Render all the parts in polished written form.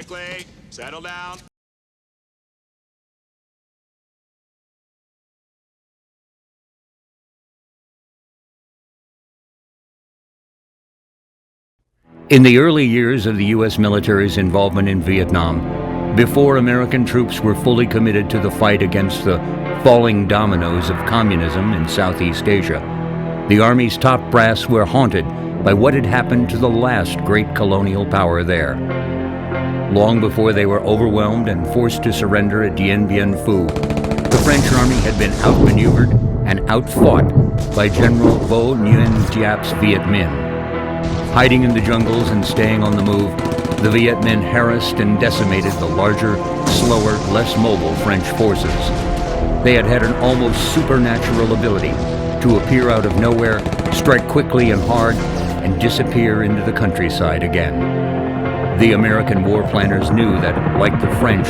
quickly. Settle down. In the early years of the U.S. military's involvement in Vietnam, before American troops were fully committed to the fight against the falling dominoes of communism in Southeast Asia, the Army's top brass were haunted by what had happened to the last great colonial power there. Long before they were overwhelmed and forced to surrender at Dien Bien Phu, the French Army had been outmaneuvered and outfought by General Vo Nguyen Giap's Viet Minh. Hiding in the jungles and staying on the move, the Viet Minh harassed and decimated the larger, slower, less mobile French forces. They had had an almost supernatural ability to appear out of nowhere, strike quickly and hard, and disappear into the countryside again. The American war planners knew that, like the French,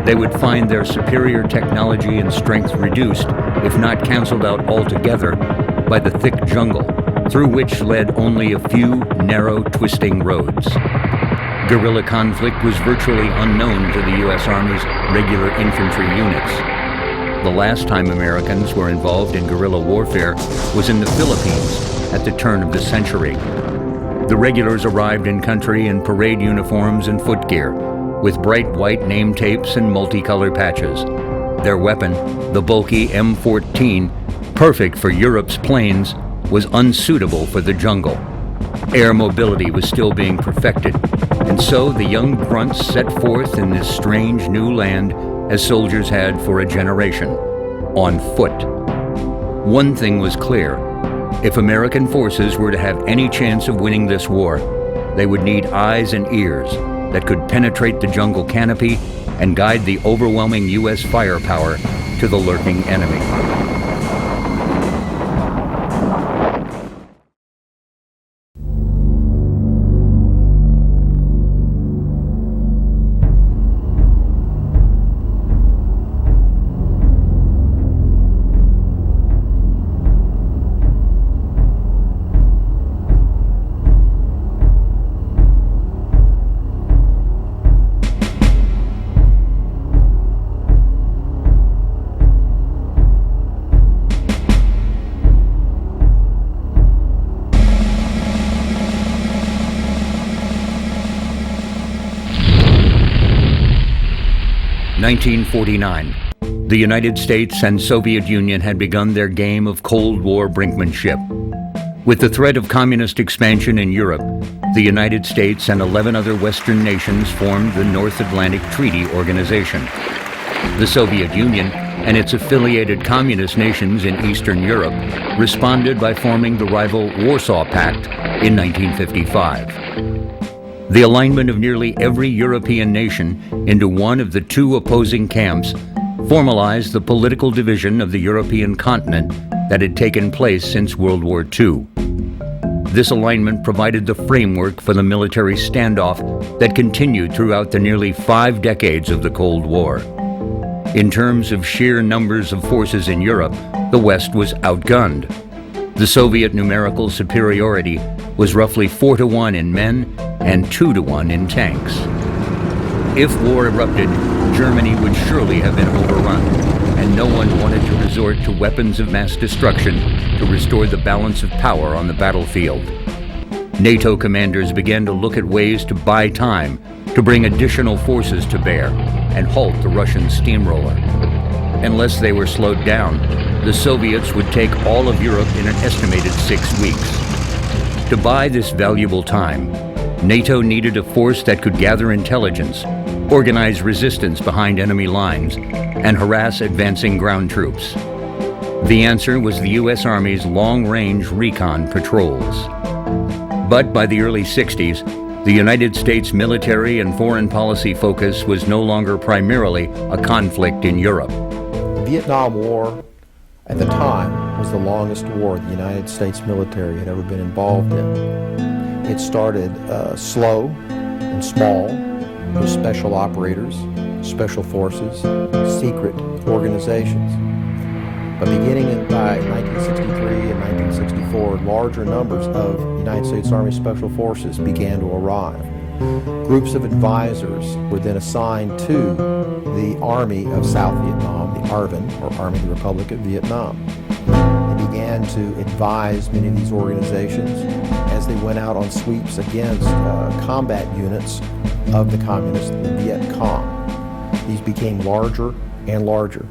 they would find their superior technology and strength reduced, if not canceled out altogether, by the thick jungle, through which led only a few narrow, twisting roads. Guerrilla conflict was virtually unknown to the U.S. Army's regular infantry units. The last time Americans were involved in guerrilla warfare was in the Philippines at the turn of the century. The regulars arrived in country in parade uniforms and footgear, with bright white name tapes and multicolor patches. Their weapon, the bulky M14, perfect for Europe's plains, was unsuitable for the jungle. Air mobility was still being perfected, and so the young grunts set forth in this strange new land as soldiers had for a generation, on foot. One thing was clear: if American forces were to have any chance of winning this war, they would need eyes and ears that could penetrate the jungle canopy and guide the overwhelming U.S. firepower to the lurking enemy. In 1949, the United States and Soviet Union had begun their game of Cold War brinkmanship. With the threat of communist expansion in Europe, the United States and 11 other Western nations formed the North Atlantic Treaty Organization. The Soviet Union and its affiliated communist nations in Eastern Europe responded by forming the rival Warsaw Pact in 1955. The alignment of nearly every European nation into one of the two opposing camps formalized the political division of the European continent that had taken place since World War II. This alignment provided the framework for the military standoff that continued throughout the nearly 5 decades of the Cold War. In terms of sheer numbers of forces in Europe, the West was outgunned. The Soviet numerical superiority was roughly 4-to-1 in men and 2-to-1 in tanks. If war erupted, Germany would surely have been overrun, and no one wanted to resort to weapons of mass destruction to restore the balance of power on the battlefield. NATO commanders began to look at ways to buy time, to bring additional forces to bear, and halt the Russian steamroller. Unless they were slowed down, the Soviets would take all of Europe in an estimated 6 weeks. To buy this valuable time, NATO needed a force that could gather intelligence, organize resistance behind enemy lines, and harass advancing ground troops. The answer was the U.S. Army's long-range recon patrols. But by the early 60s, the United States military and foreign policy focus was no longer primarily a conflict in Europe. The Vietnam War, at the time, was the longest war the United States military had ever been involved in. It started slow and small with special operators, special forces, secret organizations. But beginning by 1963 and 1964, larger numbers of United States Army Special Forces began to arrive. Groups of advisors were then assigned to the Army of South Vietnam, the ARVN, or Army of the Republic of Vietnam. They began to advise many of these organizations as they went out on sweeps against combat units of the communists, the Viet Cong. These became larger and larger.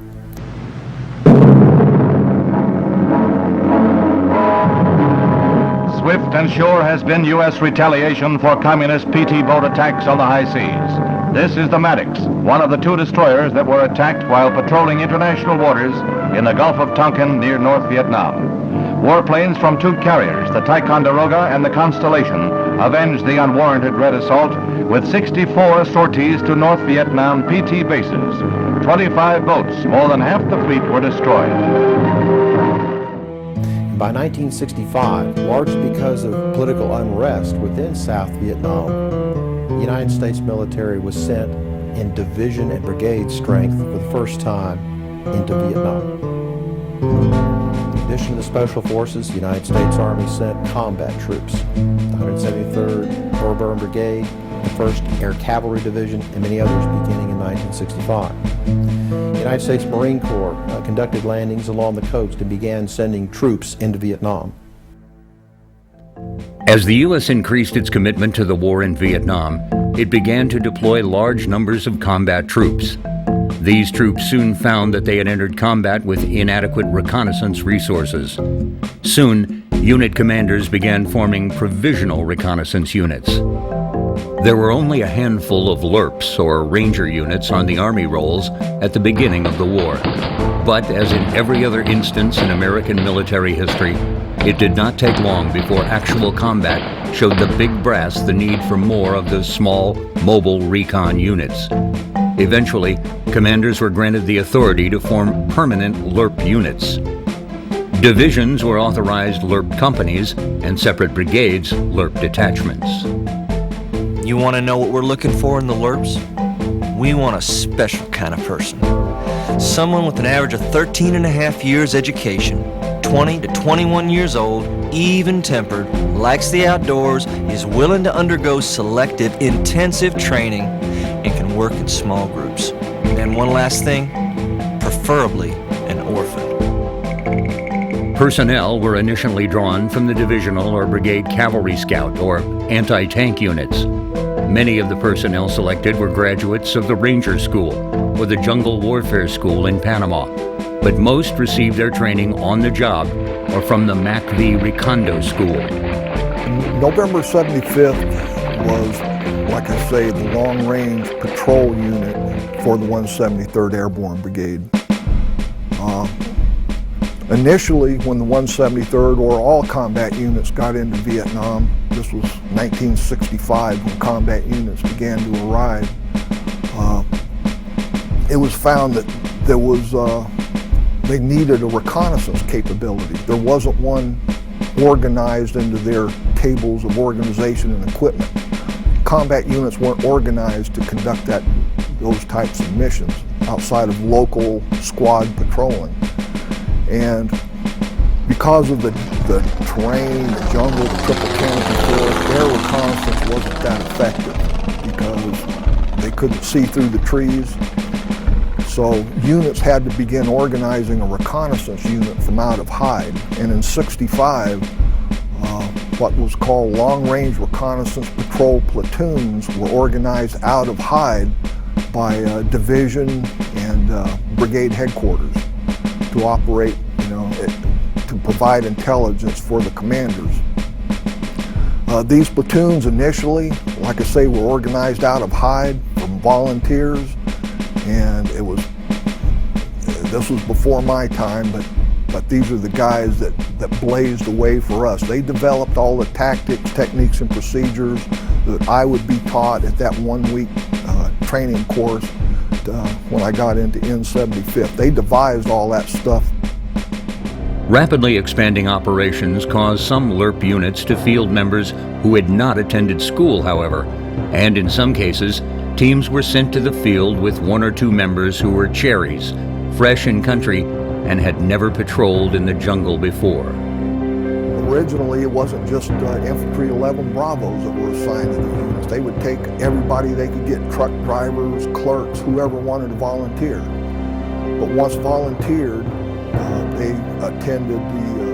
Swift and sure has been U.S. retaliation for communist PT boat attacks on the high seas. This is the Maddox, one of the two destroyers that were attacked while patrolling international waters in the Gulf of Tonkin near North Vietnam. Warplanes from two carriers, the Ticonderoga and the Constellation, avenged the unwarranted red assault with 64 sorties to North Vietnam PT bases. 25 boats, more than half the fleet, were destroyed. By 1965, largely because of political unrest within South Vietnam, the United States military was sent in division and brigade strength for the first time into Vietnam. In addition to the Special Forces, the United States Army sent combat troops, the 173rd Airborne Brigade, the 1st Air Cavalry Division, and many others beginning in 1965. The United States Marine Corps conducted landings along the coast and began sending troops into Vietnam. As the U.S. increased its commitment to the war in Vietnam, it began to deploy large numbers of combat troops. These troops soon found that they had entered combat with inadequate reconnaissance resources. Soon, unit commanders began forming provisional reconnaissance units. There were only a handful of LURPs, or ranger units, on the Army rolls at the beginning of the war. But as in every other instance in American military history, it did not take long before actual combat showed the big brass the need for more of the small, mobile recon units. Eventually, commanders were granted the authority to form permanent LURP units. Divisions were authorized LURP companies, and separate brigades LURP detachments. You want to know what we're looking for in the LURPs? We want a special kind of person. Someone with an average of 13 and a half years education, 20 to 21 years old, even-tempered, likes the outdoors, is willing to undergo selective, intensive training, and can work in small groups. And one last thing, preferably an orphan. Personnel were initially drawn from the divisional or brigade cavalry scout or anti-tank units. Many of the personnel selected were graduates of the Ranger School or the Jungle Warfare School in Panama, but most received their training on the job or from the MACV Recondo School. November 75th was, like I say, the long-range patrol unit for the 173rd Airborne Brigade. Initially, when the 173rd or all combat units got into Vietnam, this was 1965 when combat units began to arrive, it was found that there was, they needed a reconnaissance capability. There wasn't one organized into their tables of organization and equipment. Combat units weren't organized to conduct those types of missions outside of local squad patrolling. And because of the terrain, the jungle, the triple canopy forest, air reconnaissance wasn't that effective because they couldn't see through the trees. So units had to begin organizing a reconnaissance unit from out of hide. And in '65, what was called long-range reconnaissance patrol platoons were organized out of hide by division and brigade headquarters to operate, to provide intelligence for the commanders. These platoons initially, like I say, were organized out of hide from volunteers, and this was before my time, but these are the guys that blazed the way for us. They developed all the tactics, techniques, and procedures that I would be taught at that 1-week training course when I got into N75th. They devised all that stuff. Rapidly expanding operations caused some LURP units to field members who had not attended school, however, and in some cases, teams were sent to the field with 1 or 2 members who were cherries, fresh in country, and had never patrolled in the jungle before. originally it wasn't just Infantry 11 Bravos that were assigned to the units. They would take everybody they could get, truck drivers, clerks, whoever wanted to volunteer. But once volunteered, they attended the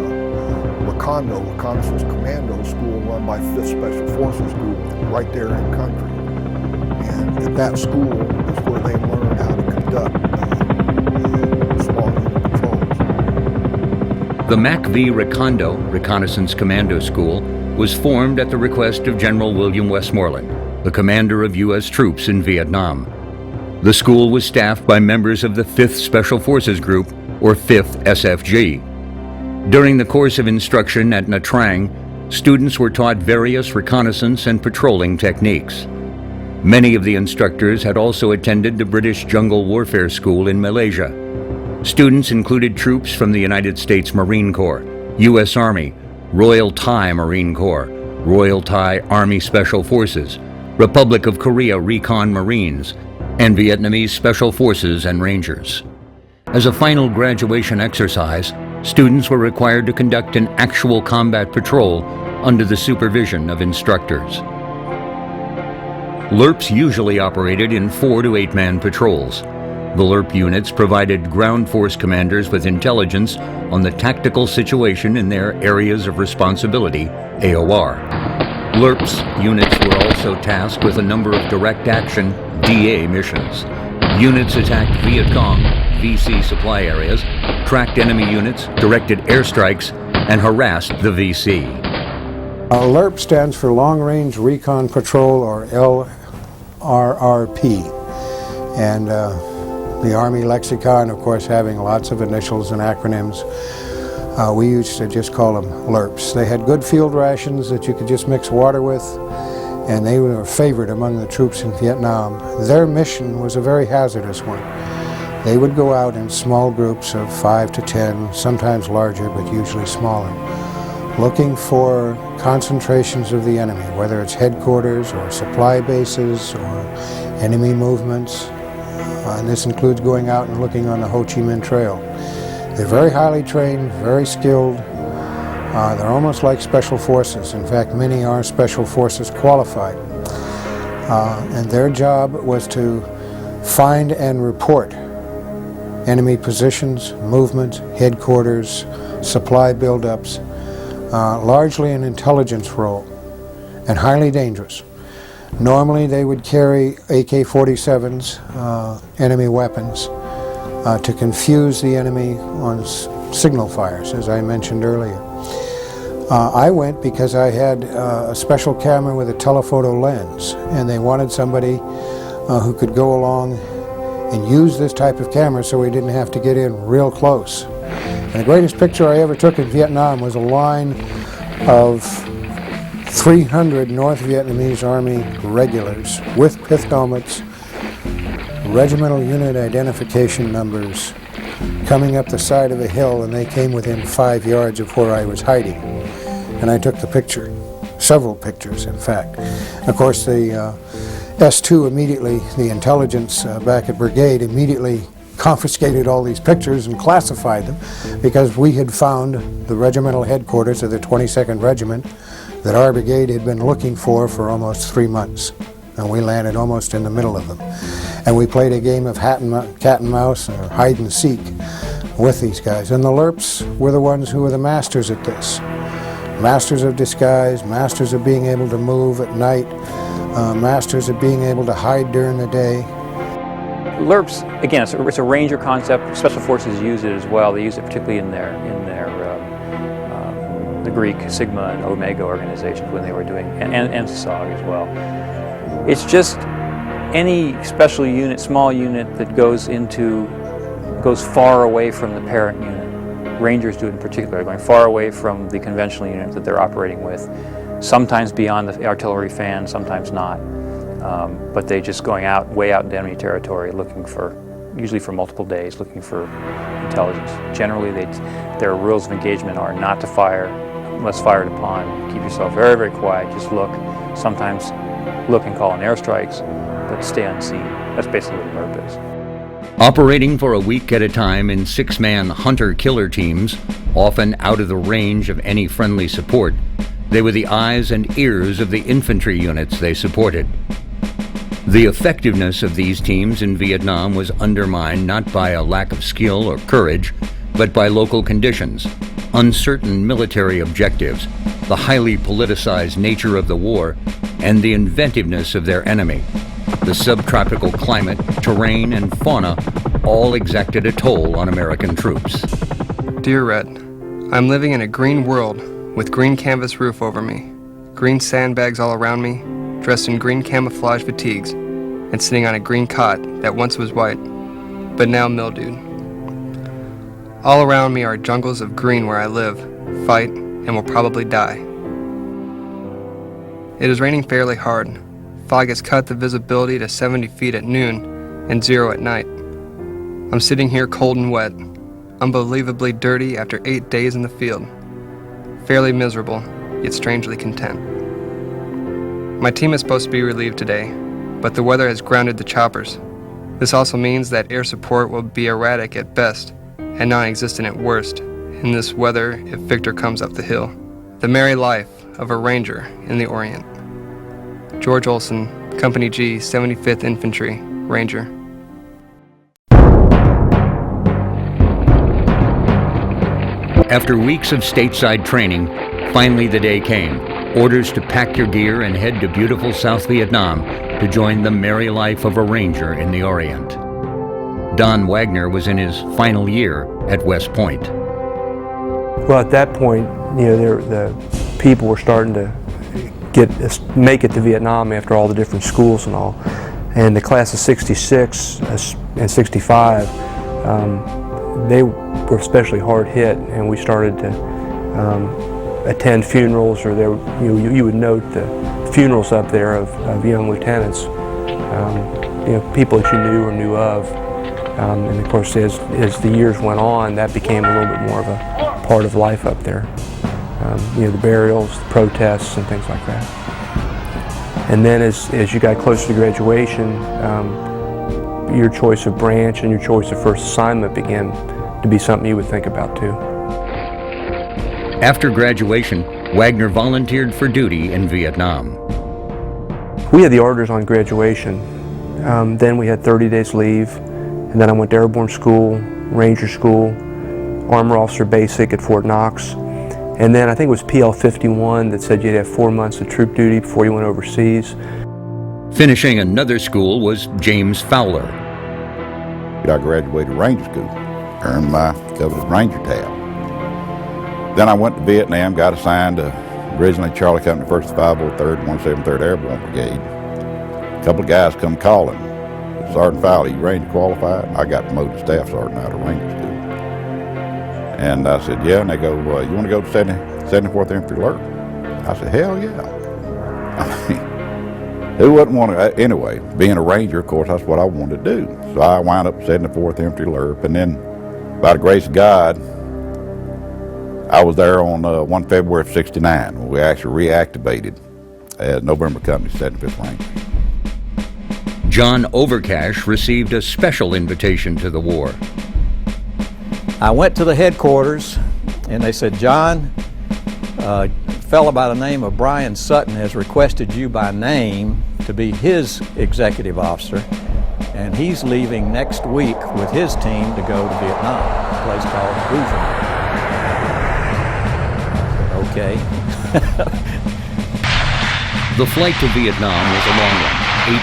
Reconnaissance Commando School run by 5th Special Forces Group right there in country. And at that school is where they learned how to conduct small unit patrols. The MAC-V Reconnaissance Commando School was formed at the request of General William Westmoreland, the commander of U.S. troops in Vietnam. The school was staffed by members of the 5th Special Forces Group, or 5th SFG. During the course of instruction at Nha Trang, students were taught various reconnaissance and patrolling techniques. Many of the instructors had also attended the British Jungle Warfare School in Malaysia. Students included troops from the United States Marine Corps, U.S. Army, Royal Thai Marine Corps, Royal Thai Army Special Forces, Republic of Korea Recon Marines, and Vietnamese Special Forces and Rangers. As a final graduation exercise, students were required to conduct an actual combat patrol under the supervision of instructors. LURPs usually operated in 4 to 8-man patrols. The LURP units provided ground force commanders with intelligence on the tactical situation in their areas of responsibility, AOR. LURPs units were also tasked with a number of direct action, DA missions. Units attacked Viet Cong, VC supply areas, tracked enemy units, directed airstrikes, and harassed the VC. LURP stands for Long Range Recon Patrol, or LRRP. And the Army lexicon, of course, having lots of initials and acronyms, we used to just call them LURPs. They had good field rations that you could just mix water with, and they were a favorite among the troops in Vietnam. Their mission was a very hazardous one. They would go out in small groups of 5 to 10, sometimes larger, but usually smaller, looking for concentrations of the enemy, whether it's headquarters or supply bases or enemy movements. And this includes going out and looking on the Ho Chi Minh Trail. They're very highly trained, very skilled. They're almost like special forces. In fact, many are special forces qualified. And their job was to find and report enemy positions, movement, headquarters, supply buildups, largely an intelligence role, and highly dangerous. Normally they would carry AK-47s, enemy weapons, to confuse the enemy on signal fires, as I mentioned earlier. I went because I had a special camera with a telephoto lens, and they wanted somebody who could go along and use this type of camera so we didn't have to get in real close. And the greatest picture I ever took in Vietnam was a line of 300 North Vietnamese Army regulars with pith helmets, regimental unit identification numbers, coming up the side of a hill, and they came within 5 yards of where I was hiding. And I took the picture, several pictures in fact. Of course the S2 immediately, the intelligence back at Brigade, immediately confiscated all these pictures and classified them because we had found the regimental headquarters of the 22nd Regiment that our brigade had been looking for almost 3 months. And we landed almost in the middle of them. And we played a game of cat and mouse or hide and seek with these guys. And the LURPs were the ones who were the masters at this. Masters of disguise, masters of being able to move at night, masters of being able to hide during the day. LURPs, again, it's a ranger concept. Special Forces use it as well. They use it particularly in their the Greek Sigma and Omega organizations when they were doing, and SOG as well. It's just any special unit, small unit that goes far away from the parent unit. Rangers do it in particular, going far away from the conventional unit that they're operating with. Sometimes beyond the artillery fan, sometimes not. But they just going out, way out into enemy territory, looking for, usually for multiple days, looking for intelligence. Generally, their rules of engagement are not to fire unless fired upon. Keep yourself very, very quiet, just look. Sometimes look and call in airstrikes, but stay unseen. That's basically what a LURP is. Operating for a week at a time in 6-man hunter-killer teams, Often out of the range of any friendly support, they were the eyes and ears of the infantry units they supported. The effectiveness of these teams in Vietnam was undermined not by a lack of skill or courage, but by local conditions, uncertain military objectives, the highly politicized nature of the war, and the inventiveness of their enemy. The subtropical climate, terrain, and fauna all exacted a toll on American troops. Dear Red, I'm living in a green world with green canvas roof over me, green sandbags all around me, dressed in green camouflage fatigues, and sitting on a green cot that once was white, but now mildewed. All around me are jungles of green where I live, fight, and will probably die. It is raining fairly hard. Fog has cut the visibility to 70 feet at noon and 0 at night. I'm sitting here cold and wet, unbelievably dirty after 8 days in the field. Fairly miserable, yet strangely content. My team is supposed to be relieved today, but the weather has grounded the choppers. This also means that air support will be erratic at best and non-existent at worst in this weather if Victor comes up the hill. The merry life of a ranger in the Orient. George Olson, Company G, 75th Infantry, Ranger. After weeks of stateside training, finally the day came. Orders to pack your gear and head to beautiful South Vietnam to join the merry life of a ranger in the Orient. Don Wagner was in his final year at West Point. Well, at that point, the people were starting to make it to Vietnam after all the different schools and all. And the class of 66 and 65, they were especially hard hit, and we started to attend funerals, or you would note the funerals up there of young lieutenants, people that you knew or knew of. And of course, as the years went on, that became a little bit more of a part of life up there. The burials, the protests, and things like that. And then as you got closer to graduation, your choice of branch and your choice of first assignment began to be something you would think about too. After graduation, Wagner volunteered for duty in Vietnam. We had the orders on graduation. Then we had 30 days leave. And then I went to Airborne School, Ranger School, Armor Officer Basic at Fort Knox. And then I think it was PL 51 that said you'd have 4 months of troop duty before you went overseas. Finishing another school was James Fowler. I graduated Ranger School, earned my coveted Ranger tab. Then I went to Vietnam, got assigned to originally Charlie Company 1st 503rd 173rd Airborne Brigade. A couple of guys come calling. Sergeant Fowler, you Ranger qualified? I got promoted to Staff Sergeant out of Ranger School. And I said, yeah, and they go, you want to go to 74th Infantry LURP? I said, hell yeah. I mean, who wouldn't want to, anyway, being a Ranger, of course, that's what I wanted to do. So I wound up 74th Infantry LURP, and then, by the grace of God, I was there on 1 February of '69, when we actually reactivated as November Company 75th Ranger. John Overcash received a special invitation to the war. I went to the headquarters and they said, John, a fellow by the name of Brian Sutton has requested you by name to be his executive officer, and he's leaving next week with his team to go to Vietnam, a place called Buildup. Okay. The flight to Vietnam was a long one,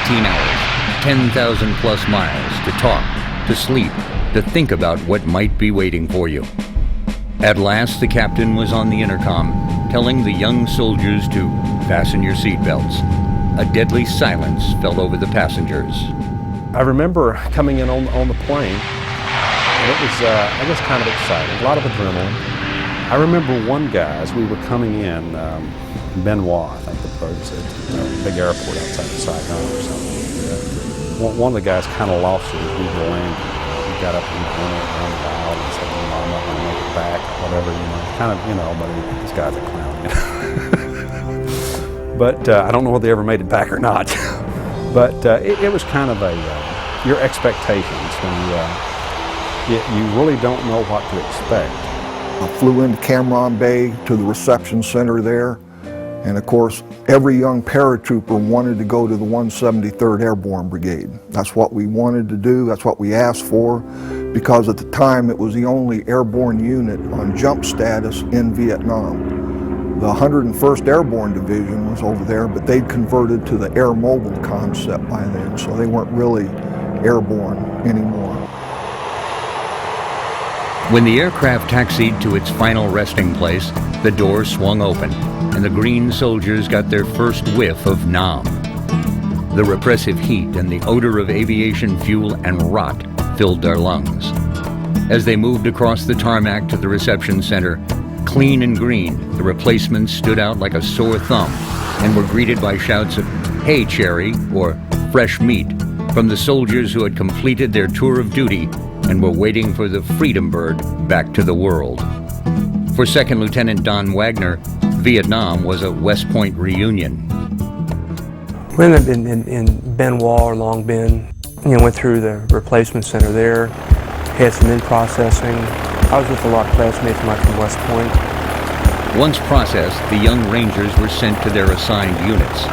18 hours. 10,000 plus miles to talk, to sleep, to think about what might be waiting for you. At last, the captain was on the intercom, telling the young soldiers to fasten your seatbelts. A deadly silence fell over the passengers. I remember coming in on the plane, and it was, I guess, kind of exciting, a lot of adrenaline. I remember one guy, as we were coming in Benoit, I think the place, big airport outside of Saigon or something. One of the guys kind of lost it as we were landing. He got up and went around the aisle and said, I'm not going to make it back, whatever, kind of, but this guy's a clown, But I don't know whether they ever made it back or not. But it was kind of your expectations when you really don't know what to expect. I flew into Cameron Bay to the reception center there. And of course, every young paratrooper wanted to go to the 173rd Airborne Brigade. That's what we wanted to do, that's what we asked for, because at the time it was the only airborne unit on jump status in Vietnam. The 101st Airborne Division was over there, but they'd converted to the air mobile concept by then, so they weren't really airborne anymore. When the aircraft taxied to its final resting place, the door swung open, and the green soldiers got their first whiff of Nam. The repressive heat and the odor of aviation fuel and rot filled their lungs. As they moved across the tarmac to the reception center, clean and green, the replacements stood out like a sore thumb and were greeted by shouts of "Hey, Cherry," or "Fresh meat," from the soldiers who had completed their tour of duty and were waiting for the Freedom Bird back to the world. For Second Lieutenant Don Wagner, Vietnam was a West Point reunion. We ended up in Benoit or Long Binh. Went through the replacement center there, had some in-processing. I was with a lot of classmates of mine from West Point. Once processed, the young Rangers were sent to their assigned units.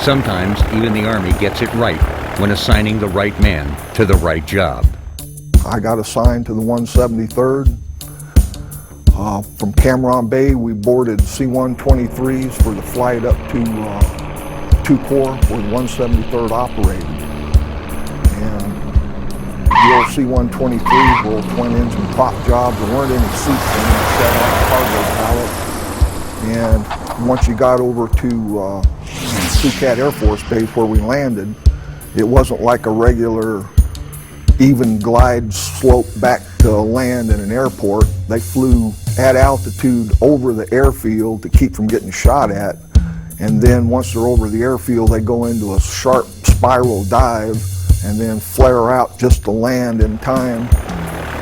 Sometimes even the Army gets it right when assigning the right man to the right job. I got assigned to the 173rd. From Cameron Bay, we boarded C-123s for the flight up to Two Corps, where the 173rd operated. And the old C-123s were twin engine prop jobs. There weren't any seats in them set on the cargo pallet. And once you got over to Phuket Air Force Base where we landed, it wasn't like a regular even glide slope back to land in an airport. They flew at altitude over the airfield to keep from getting shot at. And then once they're over the airfield, they go into a sharp spiral dive and then flare out just to land in time.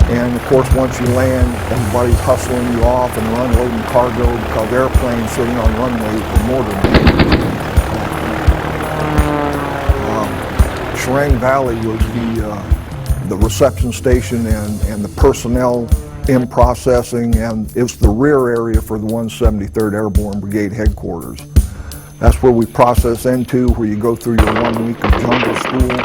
And of course, once you land, everybody's hustling you off and unloading cargo because airplanes sitting on runways are mortar. Shrang Valley was the reception station and the personnel in processing, and it's the rear area for the 173rd Airborne Brigade headquarters. That's where we process into, where you go through your 1 week of jungle school.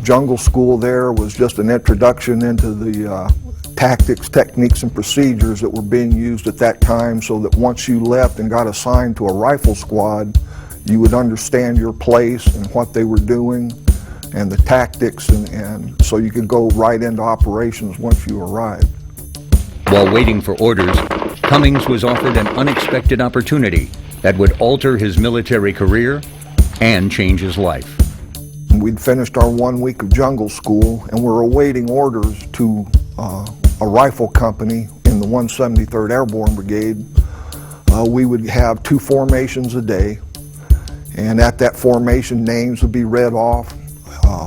Jungle school there was just an introduction into the tactics, techniques, and procedures that were being used at that time, so that once you left and got assigned to a rifle squad, you would understand your place and what they were doing and the tactics, and so you could go right into operations once you arrived. While waiting for orders, Cummings was offered an unexpected opportunity that would alter his military career and change his life. We'd finished our 1 week of jungle school and we're awaiting orders to a rifle company in the 173rd Airborne Brigade. We would have 2 formations a day, and at that formation names would be read off,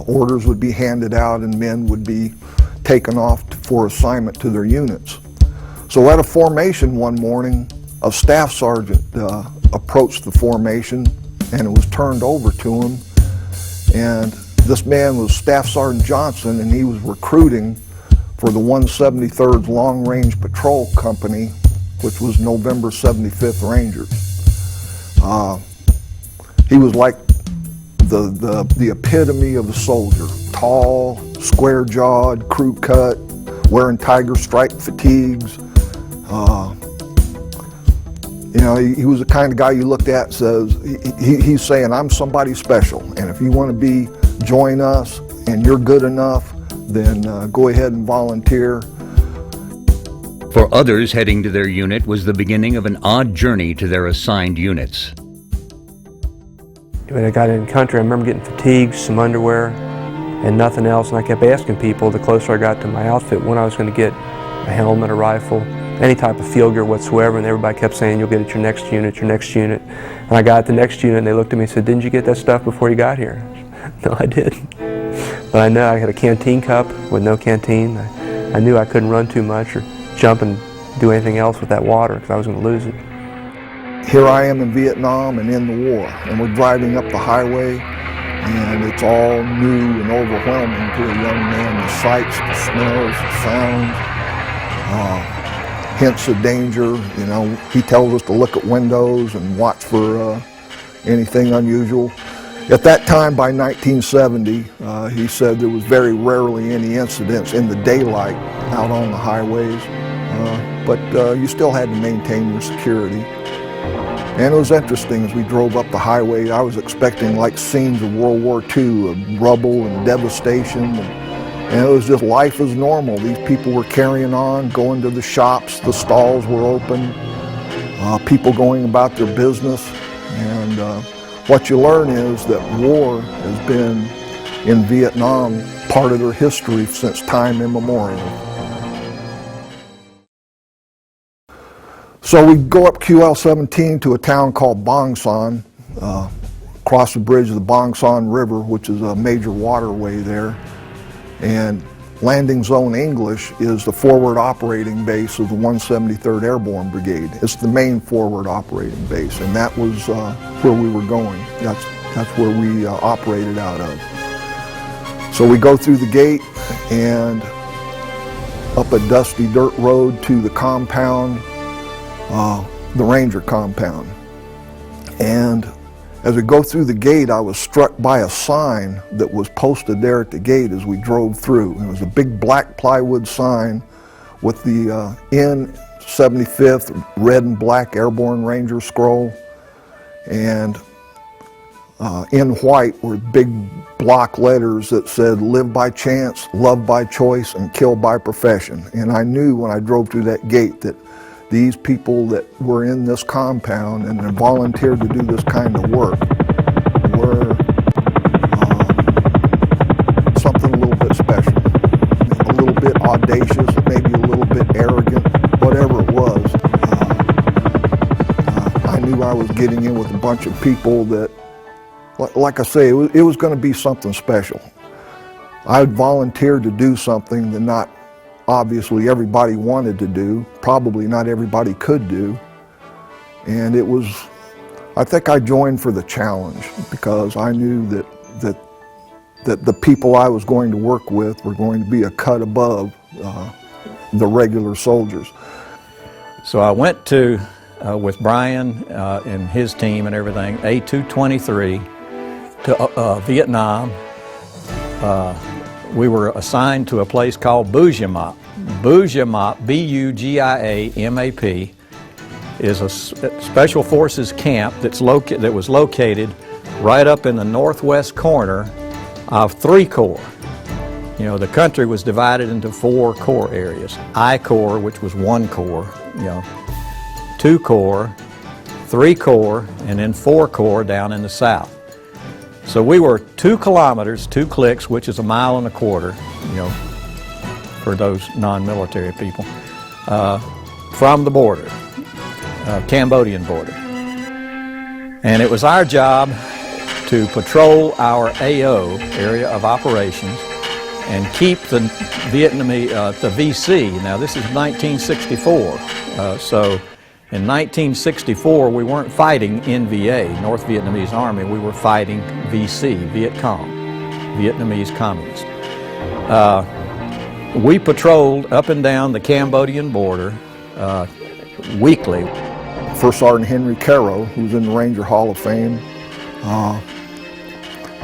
orders would be handed out, and men would be taken off for assignment to their units. So at a formation one morning, a staff sergeant approached the formation and it was turned over to him. And this man was Staff Sergeant Johnson, and he was recruiting for the 173rd Long Range Patrol Company, which was November 75th Rangers. He was like the epitome of a soldier. Tall, square-jawed, crew-cut, wearing tiger stripe fatigues. You know, he was the kind of guy you looked at and says, he's saying, I'm somebody special, and if you want to join us and you're good enough, then go ahead and volunteer. For others, heading to their unit was the beginning of an odd journey to their assigned units. When I got in country, I remember getting fatigued, some underwear, and nothing else, and I kept asking people, the closer I got to my outfit, when I was going to get a helmet, a rifle, any type of field gear whatsoever, and everybody kept saying, you'll get it your next unit, your next unit. And I got the next unit, and they looked at me and said, didn't you get that stuff before you got here? No, I didn't. But I know I had a canteen cup with no canteen. I knew I couldn't run too much or jump and do anything else with that water because I was going to lose it. Here I am in Vietnam and in the war, and we're driving up the highway, and it's all new and overwhelming to a young man. The sights, the smells, the sounds. hints of danger. You know, he tells us to look at windows and watch for anything unusual. At that time, by 1970, he said there was very rarely any incidents in the daylight out on the highways, but you still had to maintain your security. And it was interesting as we drove up the highway. I was expecting like scenes of World War II, of rubble and devastation, and it was just life as normal. These people were carrying on, going to the shops, the stalls were open, people going about their business, and what you learn is that war has been in Vietnam part of their history since time immemorial. So we go up QL-17 to a town called Bang Son, across the bridge of the Bang Son River, which is a major waterway there. And Landing Zone English is the forward operating base of the 173rd Airborne Brigade. It's the main forward operating base, and that was where we were going. That's where we operated out of. So we go through the gate and up a dusty dirt road to the compound, the Ranger compound. And as we go through the gate, I was struck by a sign that was posted there at the gate as we drove through. It was a big black plywood sign with the N75th red and black Airborne Ranger scroll, and in white were big block letters that said, "Live by chance, love by choice, and kill by profession." And I knew when I drove through that gate that these people that were in this compound and volunteered to do this kind of work were something a little bit special, a little bit audacious, maybe a little bit arrogant, whatever it was. I knew I was getting in with a bunch of people that, like I say, it was going to be something special. I had volunteered to do something that not obviously everybody wanted to do, probably not everybody could do. And it was, I think I joined for the challenge because I knew that the people I was going to work with were going to be a cut above the regular soldiers. So I went to, with Brian and his team and everything, A223 to Vietnam. We were assigned to a place called Bugiamap. Bugiamap, B-U-G-I-A-M-A-P, is a special forces camp that was located right up in the northwest corner of 3 corps. You know, the country was divided into 4 corps areas. I Corps, which was 1 corps, you know, 2 corps, 3 corps, and then 4 corps down in the south. So we were 2 kilometers, 2 clicks, which is a mile and a quarter, you know, for those non-military people, from the border, Cambodian border. And it was our job to patrol our AO, area of operations, and keep the Vietnamese, the VC. Now this is 1964, so in 1964, we weren't fighting NVA, North Vietnamese Army, we were fighting VC, Viet Cong, Vietnamese Communists. We patrolled up and down the Cambodian border weekly. First Sergeant Henry Caro, who's in the Ranger Hall of Fame,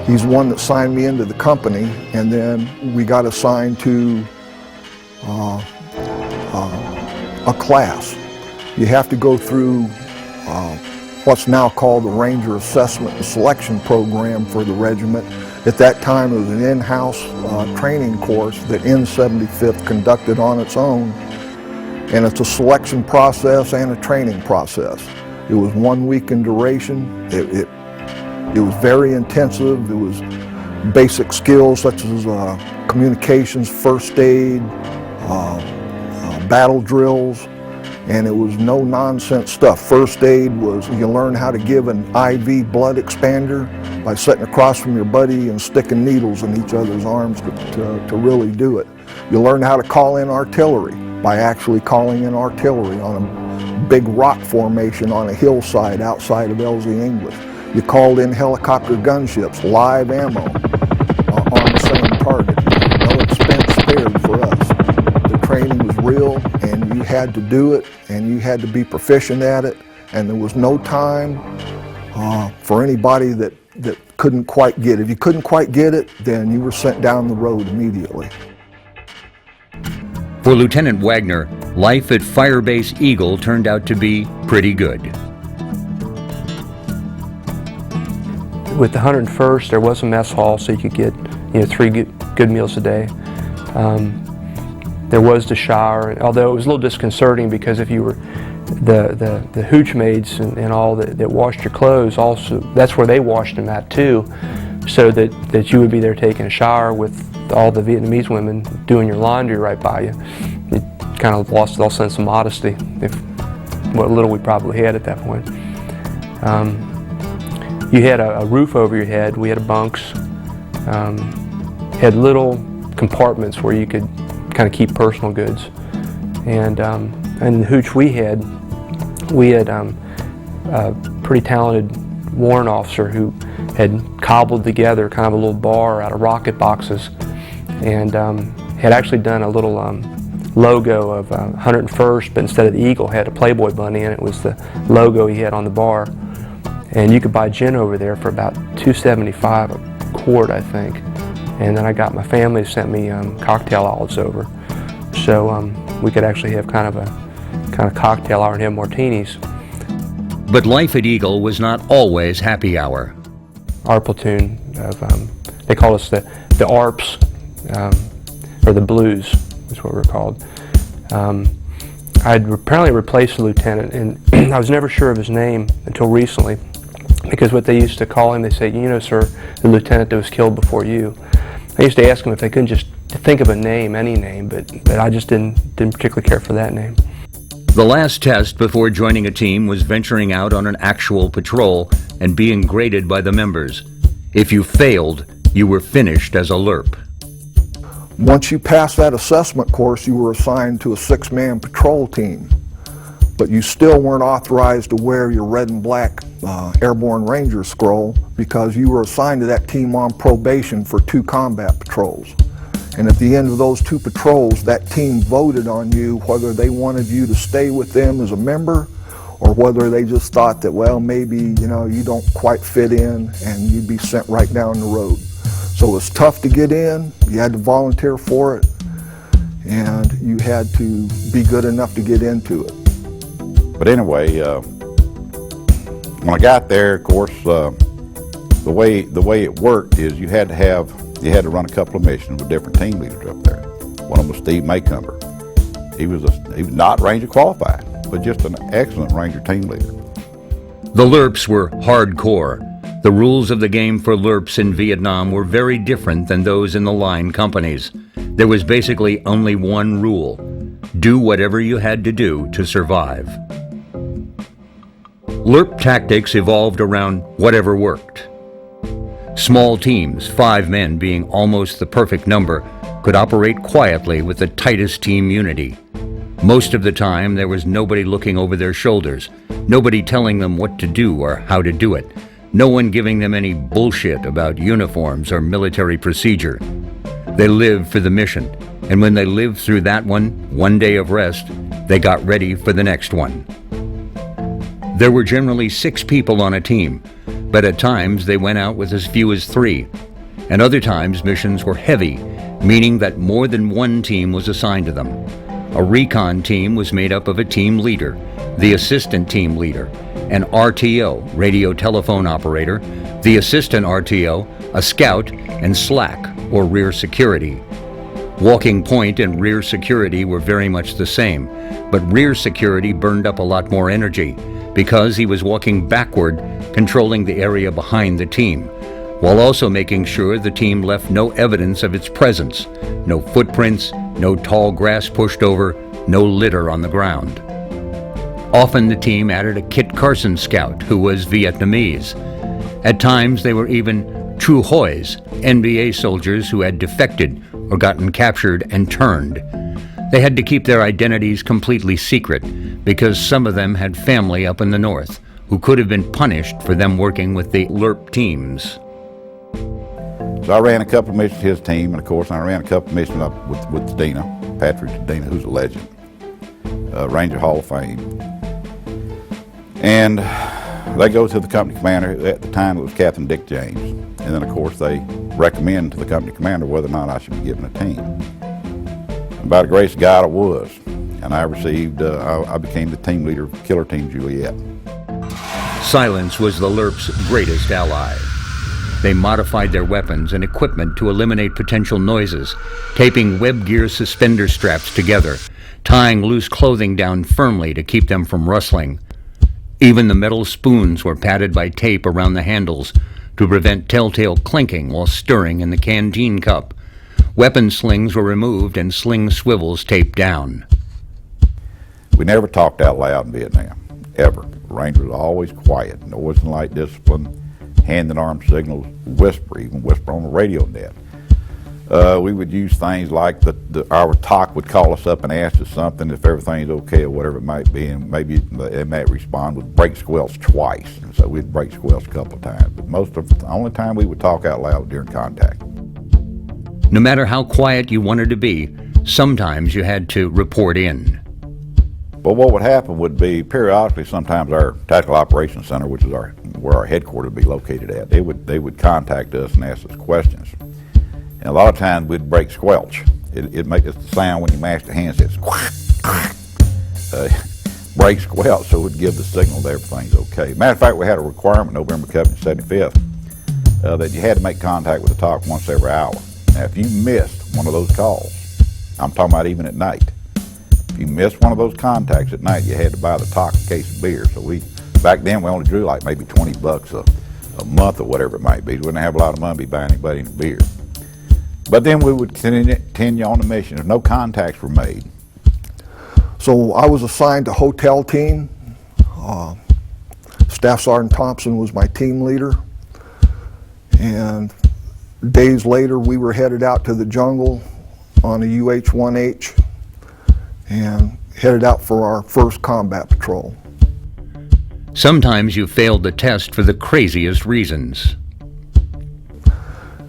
he's the one that signed me into the company, and then we got assigned to a class. You have to go through what's now called the Ranger Assessment and Selection Program for the regiment. At that time, it was an in-house training course that N75th conducted on its own, and it's a selection process and a training process. It was 1 week in duration. It was very intensive. It was basic skills such as communications, first aid, battle drills, and it was no nonsense stuff. First aid was you learn how to give an IV blood expander by sitting across from your buddy and sticking needles in each other's arms to really do it. You learn how to call in artillery by actually calling in artillery on a big rock formation on a hillside outside of LZ English. You called in helicopter gunships, live ammo on the same target. No expense spared for us. The training was real, and you had to do it, and you had to be proficient at it, and there was no time for anybody that couldn't quite get it. If you couldn't quite get it, then you were sent down the road immediately. For Lieutenant Wagner, life at Firebase Eagle turned out to be pretty good. With the 101st, there was a mess hall, so you could get 3 good meals a day. There was the shower, although it was a little disconcerting because if you were the hooch maids and all that washed your clothes, also that's where they washed them at too, so that you would be there taking a shower with all the Vietnamese women doing your laundry right by you. You kind of lost all sense of modesty, what little we probably had at that point. You had a roof over your head. We had bunks. Had little compartments where you could kind of keep personal goods. And the hooch we had a pretty talented warrant officer who had cobbled together kind of a little bar out of rocket boxes, and had actually done a little logo of 101st, but instead of the eagle had a Playboy bunny, and it was the logo he had on the bar. And you could buy gin over there for about $2.75 a quart, I think. And then I got my family to send me cocktail olives over, so we could actually have kind of cocktail hour and have martinis. But life at Eagle was not always happy hour. Our platoon of they called us the LRRPs, or the Blues is what we were called. I'd apparently replaced the lieutenant, and I was never sure of his name until recently, because what they used to call him, they say, sir, the lieutenant that was killed before you. I used to ask them if they couldn't just think of a name, any name, but I just didn't particularly care for that name. The last test before joining a team was venturing out on an actual patrol and being graded by the members. If you failed, you were finished as a LURP. Once you passed that assessment course, you were assigned to a 6-man patrol team, but you still weren't authorized to wear your red and black Airborne Ranger scroll, because you were assigned to that team on probation for 2 combat patrols. And at the end of those 2 patrols, that team voted on you whether they wanted you to stay with them as a member, or whether they just thought that, well, maybe you don't quite fit in and you'd be sent right down the road. So it was tough to get in. You had to volunteer for it, and you had to be good enough to get into it. But anyway, when I got there, of course, the way it worked is you had to run a couple of missions with different team leaders up there. One of them was Steve Maycumber. He was not Ranger qualified, but just an excellent Ranger team leader. The LURPs were hardcore. The rules of the game for LURPs in Vietnam were very different than those in the line companies. There was basically only one rule: do whatever you had to do to survive. LURP tactics evolved around whatever worked. Small teams, 5 men being almost the perfect number, could operate quietly with the tightest team unity. Most of the time, there was nobody looking over their shoulders, nobody telling them what to do or how to do it, no one giving them any bullshit about uniforms or military procedure. They lived for the mission, and when they lived through that one day of rest, they got ready for the next one. There were generally 6 people on a team, but at times they went out with as few as 3, and other times missions were heavy, meaning that more than one team was assigned to them. A recon team was made up of a team leader, the assistant team leader, an RTO, radio telephone operator, the assistant RTO, a scout, and SLAC, or rear security. Walking point and rear security were very much the same, but rear security burned up a lot more energy because he was walking backward, controlling the area behind the team, while also making sure the team left no evidence of its presence, no footprints, no tall grass pushed over, no litter on the ground. Often the team added a Kit Carson scout who was Vietnamese. At times they were even Tru Hois, NBA soldiers who had defected or gotten captured and turned. They had to keep their identities completely secret because some of them had family up in the north who could have been punished for them working with the LURP teams. So I ran a couple of missions to his team, and of course I ran a couple of missions up with Stieghan, Patrick Stieghan, who's a legend. Ranger Hall of Fame. And they go to the company commander. At the time it was Captain Dick James. And then of course they recommend to the company commander whether or not I should be given a team. And by the grace of God I was. And I became the team leader of Killer Team Juliet. Silence was the LURP's greatest ally. They modified their weapons and equipment to eliminate potential noises, taping web gear suspender straps together, tying loose clothing down firmly to keep them from rustling. Even the metal spoons were padded by tape around the handles to prevent telltale clinking while stirring in the canteen cup. Weapon slings were removed and sling swivels taped down. We never talked out loud in Vietnam, ever. Rangers were always quiet, noise and light discipline, hand and arm signals, whisper, even whisper on the radio net. We would use things like our TOC would call us up and ask us something, if everything's okay or whatever it might be, and maybe they might respond with break squelch twice. And so we'd break squelch a couple of times. But the only time we would talk out loud was during contact. No matter how quiet you wanted to be, sometimes you had to report in. But what would happen would be periodically, sometimes our Tactical Operations Center, which is where our headquarters would be located at, they would contact us and ask us questions. And a lot of times we'd break squelch. It'd make the sound when you mash the handsets. Break squelch, so it would give the signal that everything's okay. Matter of fact, we had a requirement, November Company 75th, that you had to make contact with the TOC once every hour. Now, if you missed one of those calls, I'm talking about even at night, if you missed one of those contacts at night, you had to buy the TOC a case of beer. So back then we only drew like maybe $20 a month or whatever it might be. We wouldn't have a lot of money to buy anybody any beer. But then we would continue on the mission if no contacts were made. So I was assigned to hotel team. Staff Sergeant Thompson was my team leader. And days later we were headed out to the jungle on a UH-1H and headed out for our first combat patrol. Sometimes you failed the test for the craziest reasons.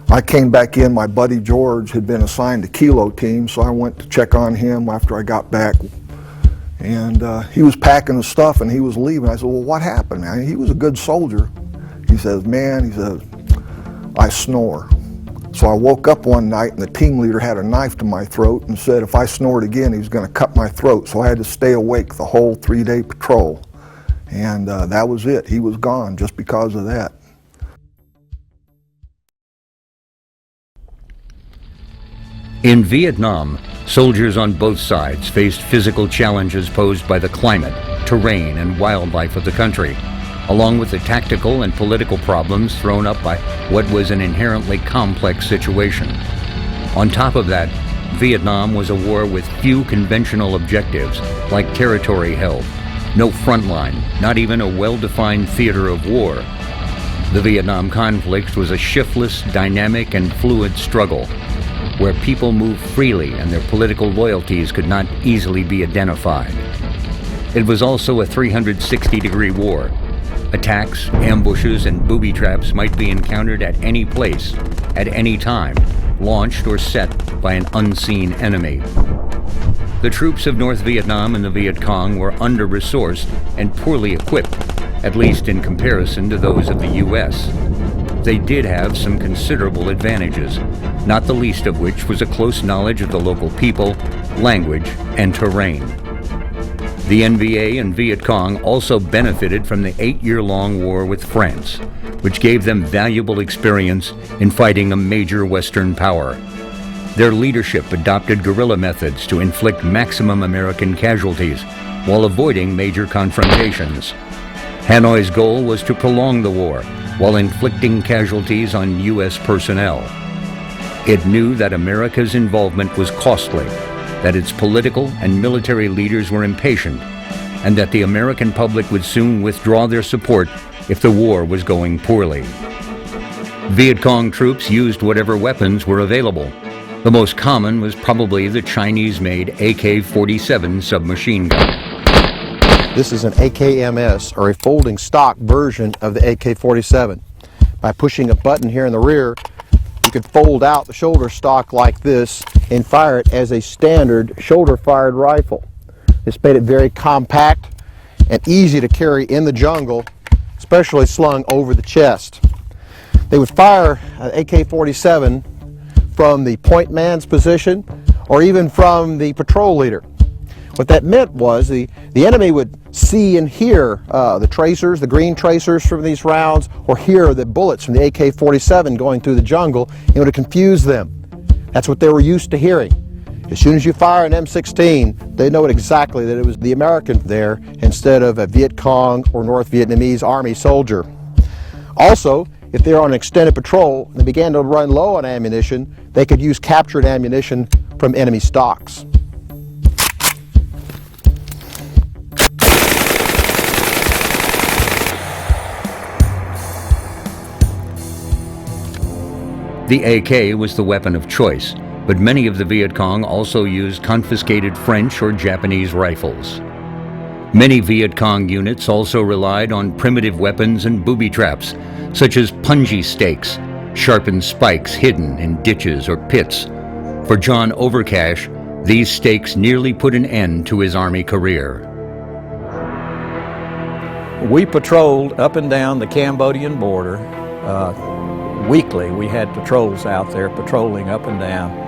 I came back in, my buddy George had been assigned to Kilo team, so I went to check on him after I got back. And he was packing his stuff and he was leaving. I said, well, what happened, man? He was a good soldier. He says, I snore. So I woke up one night and the team leader had a knife to my throat and said if I snored again, he was going to cut my throat. So I had to stay awake the whole 3-day patrol. And that was it. He was gone just because of that. In Vietnam, soldiers on both sides faced physical challenges posed by the climate, terrain, and wildlife of the country, along with the tactical and political problems thrown up by what was an inherently complex situation. On top of that, Vietnam was a war with few conventional objectives, like territory held, no front line, not even a well-defined theater of war. The Vietnam conflict was a shiftless, dynamic, and fluid struggle, where people moved freely and their political loyalties could not easily be identified. It was also a 360-degree war. Attacks, ambushes, and booby traps might be encountered at any place, at any time, launched or set by an unseen enemy. The troops of North Vietnam and the Viet Cong were under-resourced and poorly equipped, at least in comparison to those of the U.S. They did have some considerable advantages, not the least of which was a close knowledge of the local people, language, and terrain. The NVA and Viet Cong also benefited from the 8-year-long war with France, which gave them valuable experience in fighting a major Western power. Their leadership adopted guerrilla methods to inflict maximum American casualties while avoiding major confrontations. Hanoi's goal was to prolong the war while inflicting casualties on U.S. personnel. It knew that America's involvement was costly, that its political and military leaders were impatient, and that the American public would soon withdraw their support if the war was going poorly. Viet Cong troops used whatever weapons were available. The most common was probably the Chinese-made AK-47 submachine gun. This is an AKMS, or a folding stock version of the AK-47. By pushing a button here in the rear, you could fold out the shoulder stock like this and fire it as a standard shoulder-fired rifle. It's made it very compact and easy to carry in the jungle, especially slung over the chest. They would fire an AK-47 from the point man's position or even from the patrol leader. What that meant was the enemy would see and hear the tracers, the green tracers from these rounds, or hear the bullets from the AK-47 going through the jungle, and it would confuse them. That's what they were used to hearing. As soon as you fire an M16, they know exactly that it was the American there instead of a Viet Cong or North Vietnamese Army soldier. Also, if they're on an extended patrol and they began to run low on ammunition, they could use captured ammunition from enemy stocks. The AK was the weapon of choice, but many of the Viet Cong also used confiscated French or Japanese rifles. Many Viet Cong units also relied on primitive weapons and booby traps, such as punji stakes, sharpened spikes hidden in ditches or pits. For John Overcash, these stakes nearly put an end to his Army career. We patrolled up and down the Cambodian border weekly. We had patrols out there patrolling up and down.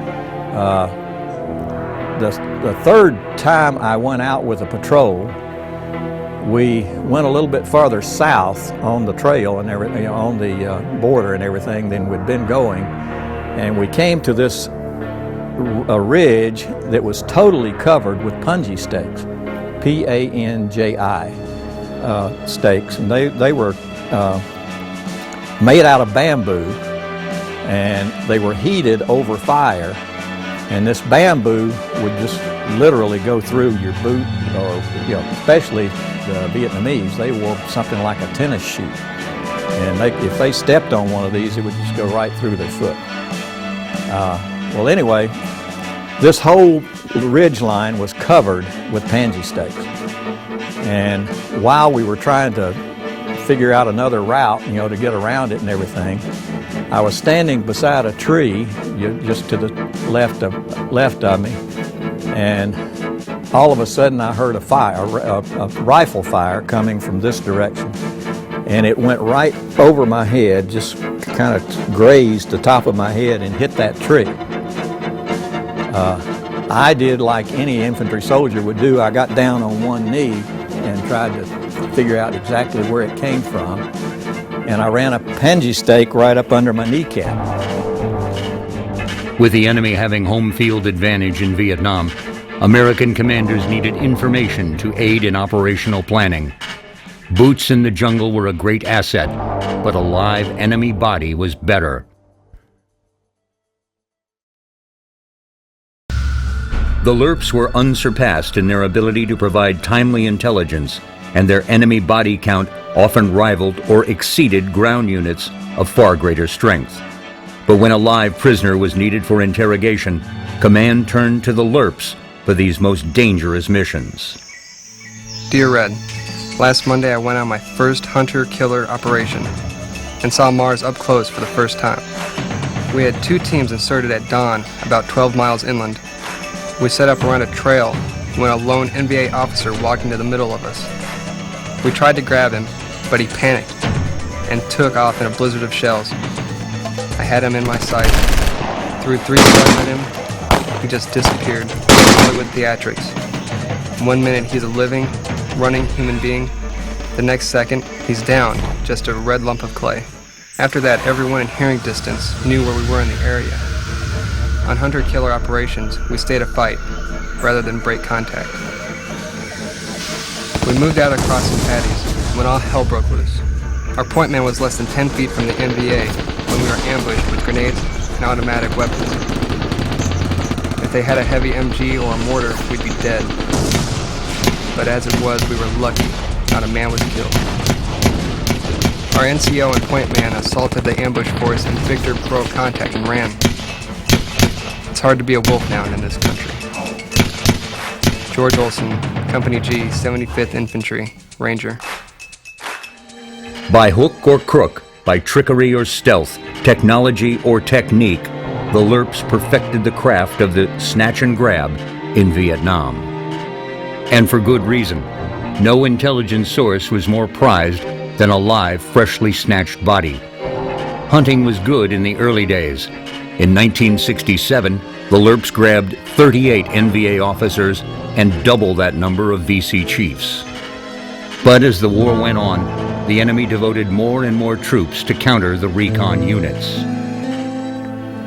The third time I went out with a patrol, we went a little bit farther south on the trail and everything, on the border and everything than we'd been going, and we came to this a ridge that was totally covered with punji stakes, P-A-N-J-I stakes, and they were made out of bamboo, and they were heated over fire, and this bamboo would just literally go through your boot, or especially the Vietnamese, they wore something like a tennis shoe, and if they stepped on one of these, it would just go right through their foot. Well, anyway, this whole ridge line was covered with panji stakes, and while we were trying to figure out another route, to get around it and everything, I was standing beside a tree just to the left of me, and all of a sudden I heard a rifle fire coming from this direction, and it went right over my head, just kind of grazed the top of my head and hit that tree. I did like any infantry soldier would do. I got down on one knee and tried to figure out exactly where it came from, and I ran a panji stake right up under my kneecap. With the enemy having home field advantage in Vietnam, American commanders needed information to aid in operational planning. Boots in the jungle were a great asset, but a live enemy body was better. The LURPs were unsurpassed in their ability to provide timely intelligence, and their enemy body count often rivaled or exceeded ground units of far greater strength. But when a live prisoner was needed for interrogation, command turned to the LURPs for these most dangerous missions. Dear Red, last Monday I went on my first hunter-killer operation and saw Mars up close for the first time. We had 2 teams inserted at dawn, about 12 miles inland. We set up around a trail when a lone NVA officer walked into the middle of us. We tried to grab him, but he panicked and took off in a blizzard of shells. I had him in my sight. Threw 3 shells at him. He just disappeared. Hollywood theatrics. 1 minute he's a living, running human being. The next second he's down, just a red lump of clay. After that, everyone in hearing distance knew where we were in the area. On hunter-killer operations, we stay to fight rather than break contact. We moved out across some paddies when all hell broke loose. Our point man was less than 10 feet from the NVA when we were ambushed with grenades and automatic weapons. If they had a heavy MG or a mortar, we'd be dead. But as it was, we were lucky. Not a man was killed. Our NCO and point man assaulted the ambush force, and Victor broke contact and ran. It's hard to be a wolfhound in this country. George Olson, Company G, 75th Infantry, Ranger. By hook or crook, by trickery or stealth, technology or technique, the LURPs perfected the craft of the snatch and grab in Vietnam. And for good reason. No intelligence source was more prized than a live, freshly snatched body. Hunting was good in the early days. In 1967, the LURPs grabbed 38 NVA officers and double that number of VC chiefs. But as the war went on, the enemy devoted more and more troops to counter the recon units.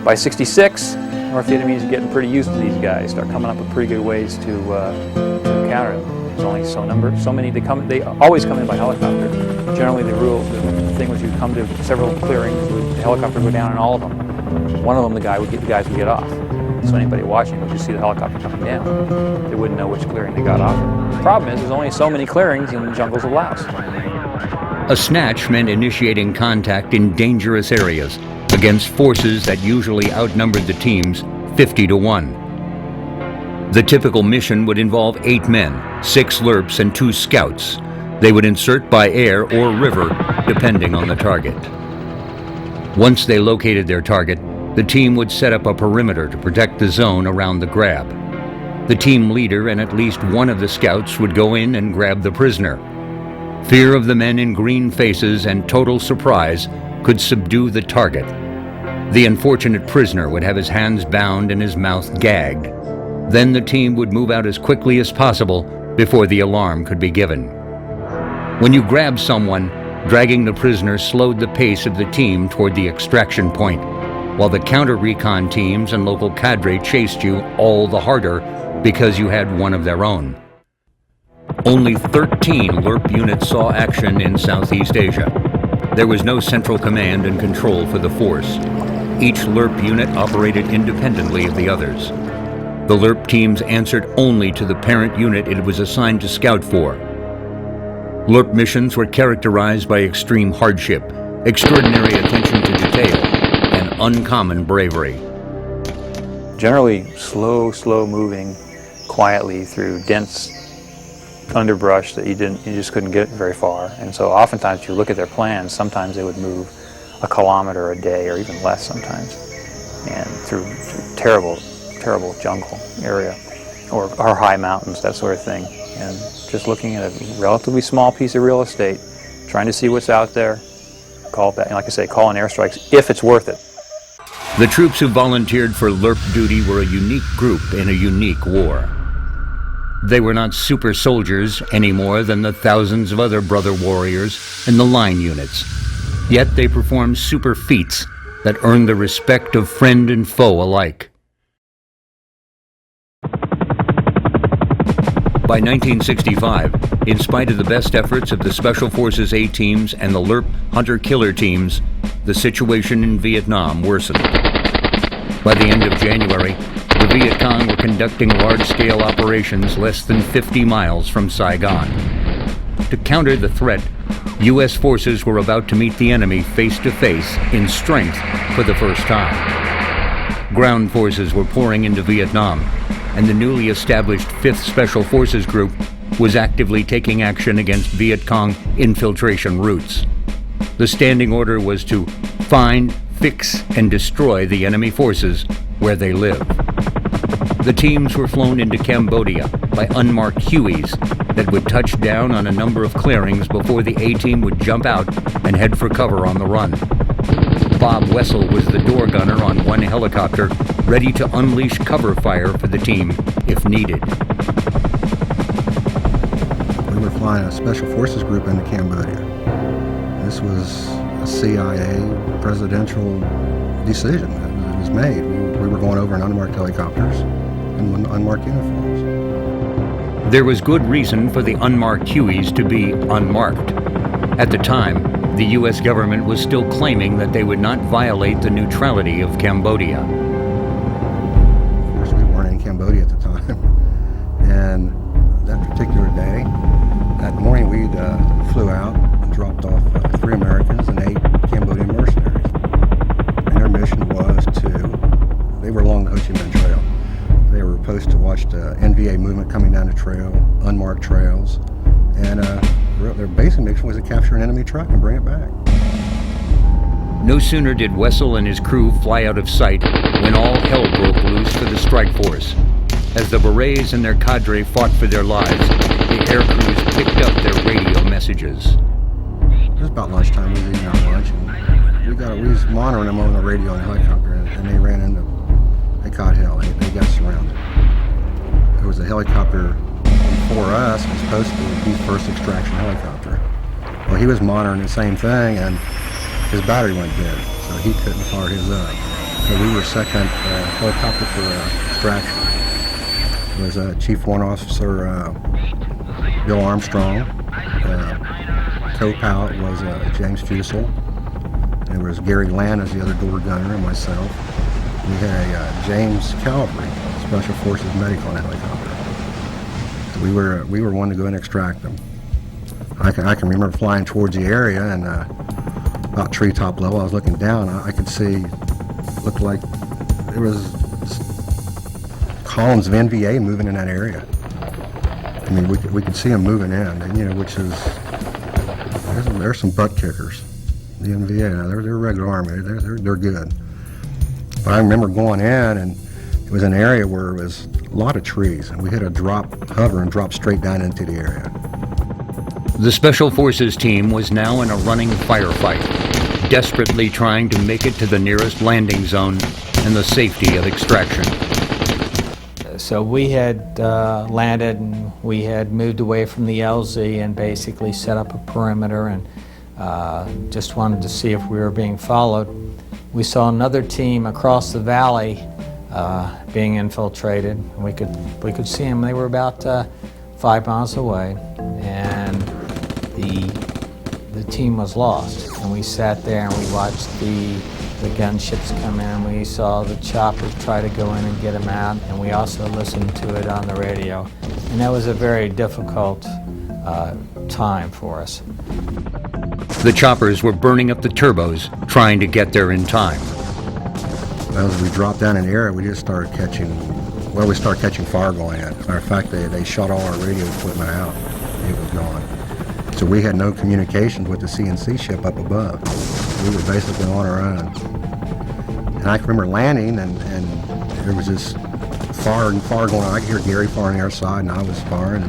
By 66, North Vietnamese are getting pretty used to these guys, start coming up with pretty good ways to counter them. There's only so many. They always come in by helicopter. Generally, the thing was, you'd come to several clearings, the helicopter would go down in all of them. One of them, the guys would get off. So anybody watching would just see the helicopter coming down. They wouldn't know which clearing they got off. The problem is, there's only so many clearings in the jungles of Laos. A snatch meant initiating contact in dangerous areas against forces that usually outnumbered the teams 50 to 1. The typical mission would involve 8 men, 6 LURPs, and 2 scouts. They would insert by air or river, depending on the target. Once they located their target, the team would set up a perimeter to protect the zone around the grab. The team leader and at least one of the scouts would go in and grab the prisoner. Fear of the men in green faces and total surprise could subdue the target. The unfortunate prisoner would have his hands bound and his mouth gagged. Then the team would move out as quickly as possible before the alarm could be given. When you grabbed someone, dragging the prisoner slowed the pace of the team toward the extraction point, while the counter-recon teams and local cadre chased you all the harder because you had one of their own. Only 13 LURP units saw action in Southeast Asia. There was no central command and control for the force. Each LURP unit operated independently of the others. The LURP teams answered only to the parent unit it was assigned to scout for. LURP missions were characterized by extreme hardship, extraordinary attention to detail, and uncommon bravery. Generally slow moving quietly through dense underbrush that you just couldn't get very far. And so oftentimes if you look at their plans, sometimes they would move a kilometer a day or even less sometimes, and through terrible jungle area or high mountains, that sort of thing. And just looking at a relatively small piece of real estate, trying to see what's out there, call back, and like I say, call in airstrikes if it's worth it. The troops who volunteered for LURP duty were a unique group in a unique war. They were not super soldiers any more than the thousands of other brother warriors in the line units. Yet they performed super feats that earned the respect of friend and foe alike. By 1965, in spite of the best efforts of the Special Forces A teams and the LURP hunter-killer teams, the situation in Vietnam worsened. By the end of January, the Viet Cong were conducting large-scale operations less than 50 miles from Saigon. To counter the threat, U.S. forces were about to meet the enemy face-to-face in strength for the first time. Ground forces were pouring into Vietnam, and the newly established 5th Special Forces Group was actively taking action against Viet Cong infiltration routes. The standing order was to find, fix, and destroy the enemy forces where they live. The teams were flown into Cambodia by unmarked Hueys that would touch down on a number of clearings before the A-team would jump out and head for cover on the run. Bob Wessel was the door gunner on one helicopter, ready to unleash cover fire for the team if needed. We were flying a Special Forces group into Cambodia. This was a CIA presidential decision that was made. We were going over in unmarked helicopters and unmarked uniforms. There was good reason for the unmarked Hueys to be unmarked. At the time, the U.S. government was still claiming that they would not violate the neutrality of Cambodia. Of course, we weren't in Cambodia at the time. And that particular day, that morning, we flew out and dropped off 3 Americans and 8 Cambodian mercenaries. And their mission was they were along the Ho Chi Minh Trail. They were supposed to watch the NVA movement coming down the trail, unmarked trails, and their basic mission was to capture an enemy truck and bring it back. No sooner did Wessel and his crew fly out of sight when all hell broke loose for the strike force. As the Berets and their cadre fought for their lives, the air crews picked up their radio messages. It was about lunchtime. We were eating our lunch, and we was monitoring them on the radio and the helicopter, and they ran into, they caught hell. They got surrounded. There was a helicopter before us. It was supposed to be first extraction helicopter. Well, he was monitoring the same thing, and his battery went dead, so he couldn't fire his up. So we were second helicopter for extraction. It was Chief Warrant Officer Bill Armstrong. Co-pilot was James Fusel. There was Gary Land as the other door gunner, and myself. We had a James Calvary, Special Forces medic on a helicopter. So we were one to go and extract them. I can remember flying towards the area, and about treetop level, I was looking down. I could see, looked like there was columns of NVA moving in that area. I mean, we could see them moving in, and, you know, which is, there's some butt kickers. The NVA, they're regular Army, they're good. But I remember going in, and it was an area where it was a lot of trees, and we had to hover and drop straight down into the area. The Special Forces team was now in a running firefight, desperately trying to make it to the nearest landing zone and the safety of extraction. So we had landed, and we had moved away from the LZ and basically set up a perimeter, and just wanted to see if we were being followed. We saw another team across the valley being infiltrated. We could see them. They were about 5 miles away, and the team was lost. And we sat there and we watched the gunships come in. We saw the choppers try to go in and get them out, and we also listened to it on the radio. And that was a very difficult time for us. The choppers were burning up the turbos, trying to get there in time. As we dropped down in the area, we just started catching fire going in. As a matter of fact, they shut all our radio equipment out. It was gone. So we had no communications with the CNC ship up above. We were basically on our own. And I can remember landing, and there was just fire going on. I could hear Gary firing the other side, and I was firing.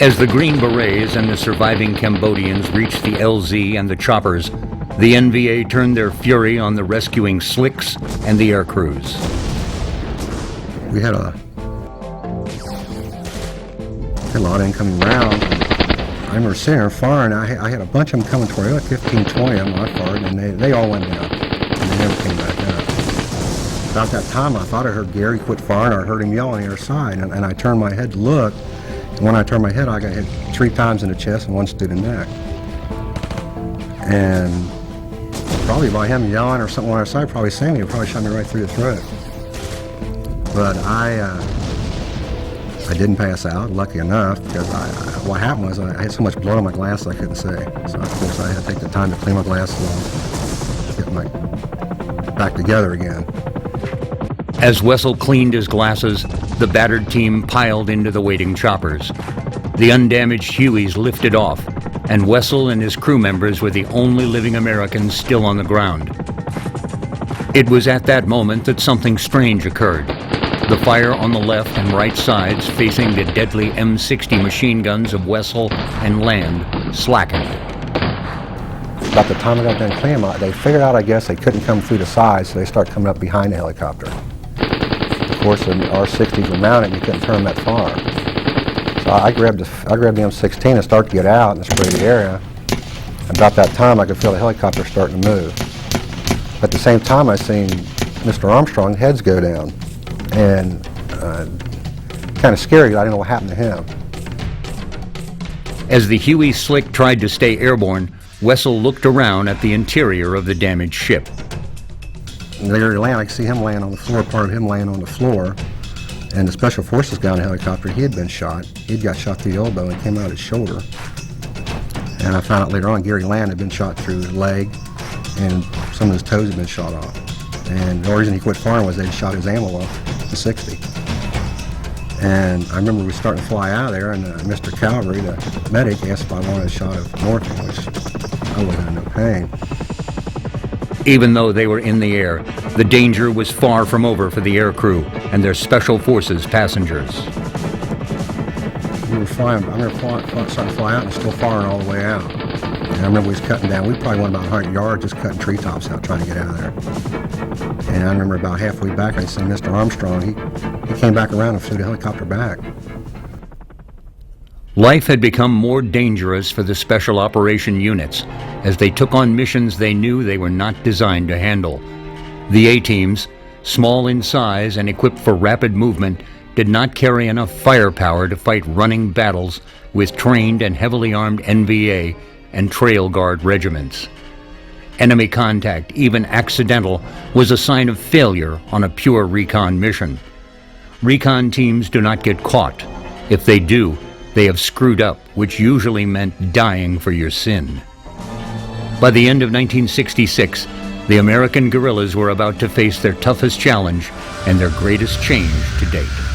As the Green Berets and the surviving Cambodians reached the LZ and the choppers, the NVA turned their fury on the rescuing slicks and the air crews. We had a lot of incoming rounds. I remember sitting there firing. I had a bunch of them coming toward me, like 15, 20 of them I fired, and they all went down, and they never came back up. About that time, I thought I heard Gary quit firing, or I heard him yell on the other side, and I turned my head to look, and when I turned my head, I got hit 3 times in the chest and once through the neck. And probably by him yelling or something on our side, probably saying he probably shot me right through the throat. But I didn't pass out, lucky enough, because what happened was I had so much blood on my glasses I couldn't see. So of course I had to take the time to clean my glasses and get my back together again. As Wessel cleaned his glasses, the battered team piled into the waiting choppers. The undamaged Hueys lifted off, and Wessel and his crew members were the only living Americans still on the ground. It was at that moment that something strange occurred. The fire on the left and right sides facing the deadly M60 machine guns of Wessel and Land slackened. About the time I got done cleaning them, they figured out, I guess, they couldn't come through the sides, so they started coming up behind the helicopter. Of course, the R60s were mounted, you couldn't turn them that far. So I grabbed the M16 and started to get out and spray the area. About that time, I could feel the helicopter starting to move. At the same time, I seen Mr. Armstrong's heads go down. And kind of scary, I didn't know what happened to him. As the Huey Slick tried to stay airborne, Wessel looked around at the interior of the damaged ship. And there he landed, I could see him laying on the floor, part of him laying on the floor. And the Special Forces guy in the helicopter, he had been shot. He'd got shot through the elbow and came out his shoulder. And I found out later on Gary Land had been shot through his leg, and some of his toes had been shot off. And the reason he quit firing was they'd shot his ammo off the 60. And I remember we were starting to fly out of there, and Mr. Calvary, the medic, asked if I wanted a shot of morphine, which I wasn't in no pain. Even though they were in the air, the danger was far from over for the aircrew and their special forces passengers. We were flying, I remember starting to fly out and still firing all the way out. And I remember we was cutting down, we probably went about 100 yards just cutting treetops out trying to get out of there. And I remember about halfway back, I seen Mr. Armstrong, he came back around and flew the helicopter back. Life had become more dangerous for the special operation units as they took on missions they knew they were not designed to handle. The A-teams, small in size and equipped for rapid movement, did not carry enough firepower to fight running battles with trained and heavily armed NVA and trail guard regiments. Enemy contact, even accidental, was a sign of failure on a pure recon mission. Recon teams do not get caught. If they do, they have screwed up, which usually meant dying for your sin. By the end of 1966, the American guerrillas were about to face their toughest challenge and their greatest change to date.